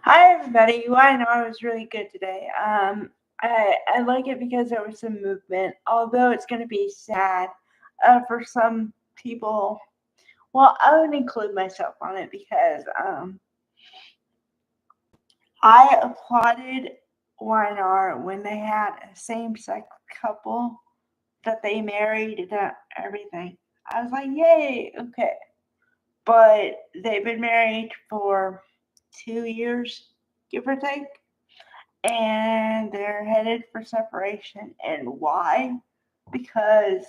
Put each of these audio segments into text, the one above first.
Hi everybody. YNR was really good today. I like it because there was some movement, although it's going to be sad for some people. Well, I would include myself on it because I applauded YNR when they had a same-sex couple that they married and everything. I was like, yay, okay. But they've been married for 2 years, give or take, and they're headed for separation. And why? Because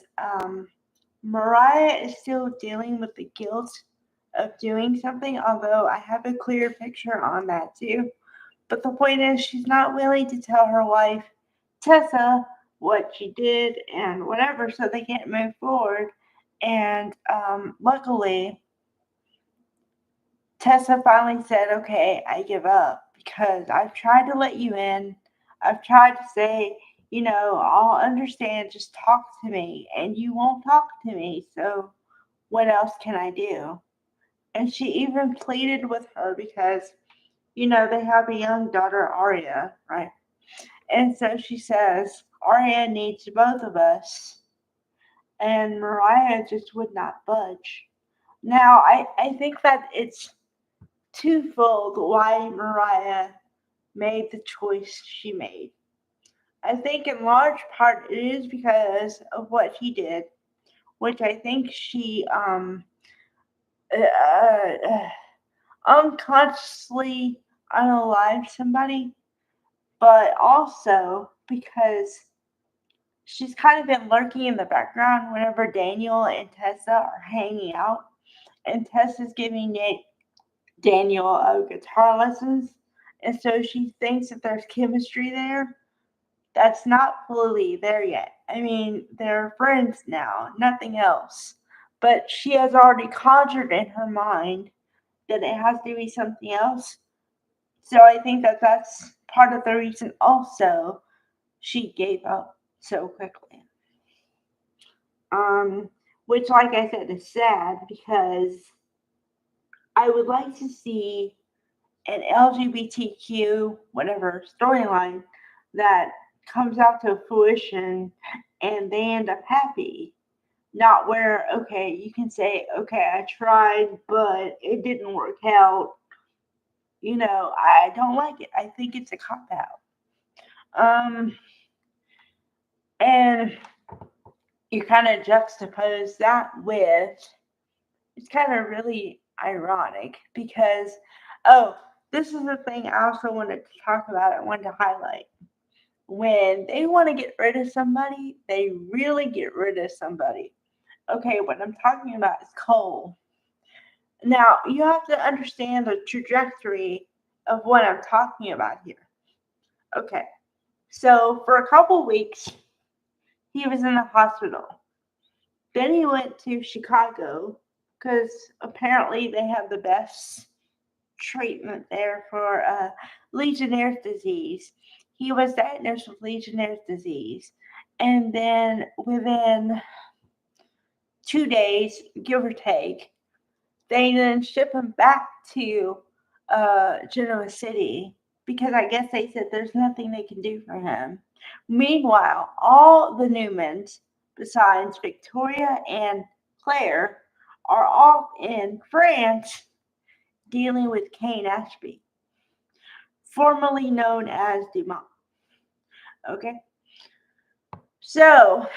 Mariah is still dealing with the guilt of doing something, although I have a clear picture on that too. But the point is, she's not willing to tell her wife, Tessa, what she did and whatever, so they can't move forward. And luckily, Tessa finally said, okay, I give up because I've tried to let you in. I've tried to say, I'll understand, just talk to me. And you won't talk to me. So what else can I do? And she even pleaded with her because, they have a young daughter, Arya, right? And so she says, Arya needs both of us. And Mariah just would not budge. Now, I think that it's twofold why Mariah made the choice she made. I think in large part it is because of what he did, which I think she unconsciously unalived somebody, but also because she's kind of been lurking in the background whenever Daniel and Tessa are hanging out, and Tessa's giving Daniel guitar lessons, and so she thinks that there's chemistry there. That's not fully there yet. I mean, they're friends now, nothing else. But she has already conjured in her mind that it has to be something else. So I think that that's part of the reason also she gave up so quickly. Um, which, like I said, is sad because I would like to see an LGBTQ whatever storyline that comes out to fruition and they end up happy. Not where, okay, you can say, okay, I tried, but it didn't work out. I don't like it. I think it's a cop out. Um, and you kind of juxtapose that with, it's kind of really ironic because, oh, this is the thing I also wanted to talk about. I wanted to highlight when they want to get rid of somebody, they really get rid of somebody. Okay, what I'm talking about is Cole. Now, you have to understand the trajectory of what I'm talking about here. Okay, so for a couple weeks, he was in the hospital. Then he went to Chicago because apparently they have the best treatment there for Legionnaire's disease. He was diagnosed with Legionnaire's disease. And then within 2 days, give or take, they then ship him back to Genoa City because I guess they said there's nothing they can do for him. Meanwhile, all the Newmans, besides Victoria and Claire, are off in France dealing with Kane Ashby, formerly known as Dumont. Okay, so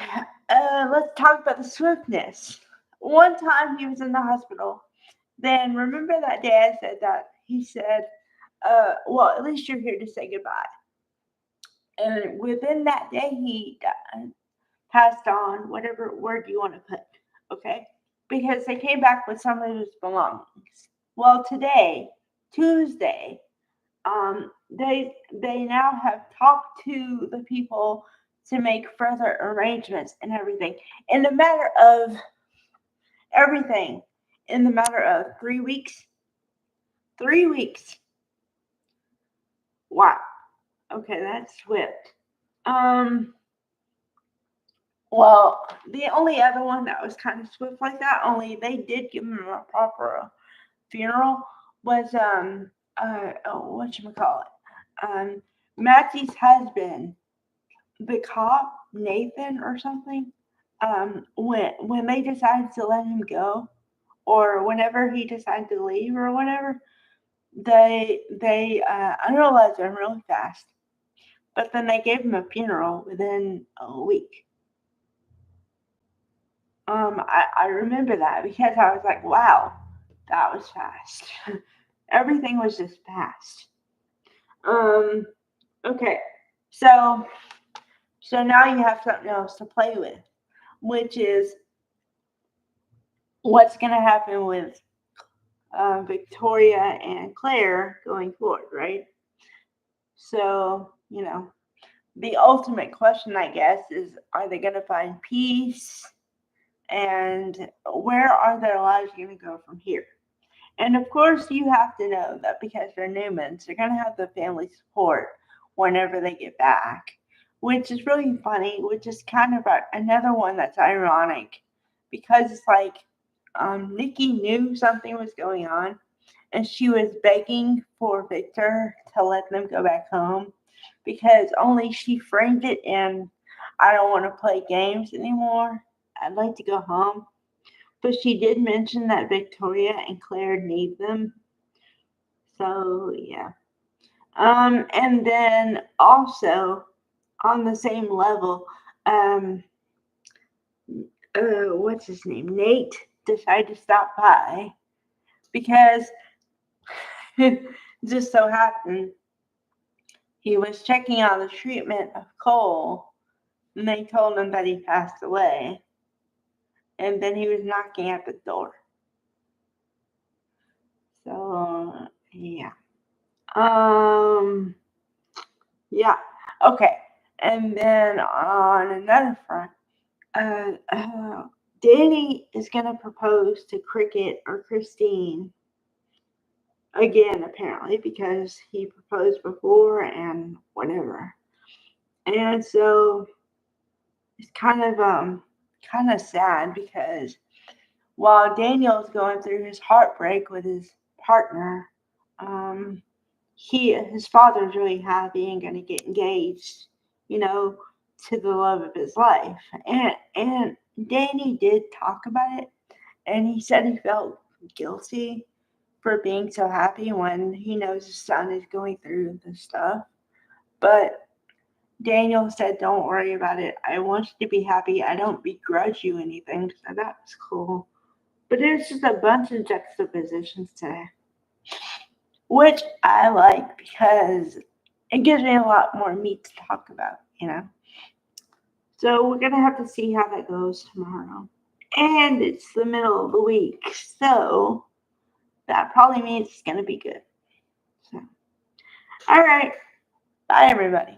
let's talk about the swiftness. One time he was in the hospital. Then remember that day I said that he said, well, at least you're here to say goodbye. And within that day, he passed on, whatever word you want to put, okay? Because they came back with some of his belongings. Well, today, Tuesday, they now have talked to the people to make further arrangements and everything. In the matter of everything, in the matter of 3 weeks, 3 weeks. Wow. Okay, that's swift. Um, well, the only other one that was kind of swift like that, only they did give him a proper funeral, was whatchamacallit, Maxie's husband, the cop, Nathan or something, when they decided to let him go, or whenever he decided to leave or whatever, they unrealized him really fast. But then they gave him a funeral within a week. I remember that because I was like, wow, that was fast. Everything was just fast. Okay, so now you have something else to play with, which is what's going to happen with Victoria and Claire going forward, right? So, the ultimate question, I guess, is are they going to find peace? And where are their lives going to go from here? And of course, you have to know that because they're Newmans, they're going to have the family support whenever they get back, which is really funny, which is kind of another one that's ironic because it's like Nikki knew something was going on and she was begging for Victor to let them go back home because only she framed it in, I don't want to play games anymore. I'd like to go home. But she did mention that Victoria and Claire need them. So, yeah. And then also on the same level, what's his name? Nate decided to stop by because it just so happened he was checking on the treatment of Cole and they told him that he passed away. And then he was knocking at the door. So, yeah. Yeah. Okay. And then on another front, Danny is gonna propose to Cricket or Christine again, apparently, because he proposed before and whatever. And so it's kind of sad because while Daniel's going through his heartbreak with his partner, his father's really happy and gonna get engaged, to the love of his life. And Danny did talk about it and he said he felt guilty for being so happy when he knows his son is going through this stuff. But Daniel said, don't worry about it. I want you to be happy. I don't begrudge you anything. So that was cool. But there's just a bunch of juxtapositions today, which I like because it gives me a lot more meat to talk about. So we're going to have to see how that goes tomorrow. And it's the middle of the week, so that probably means it's going to be good. So, all right. Bye, everybody.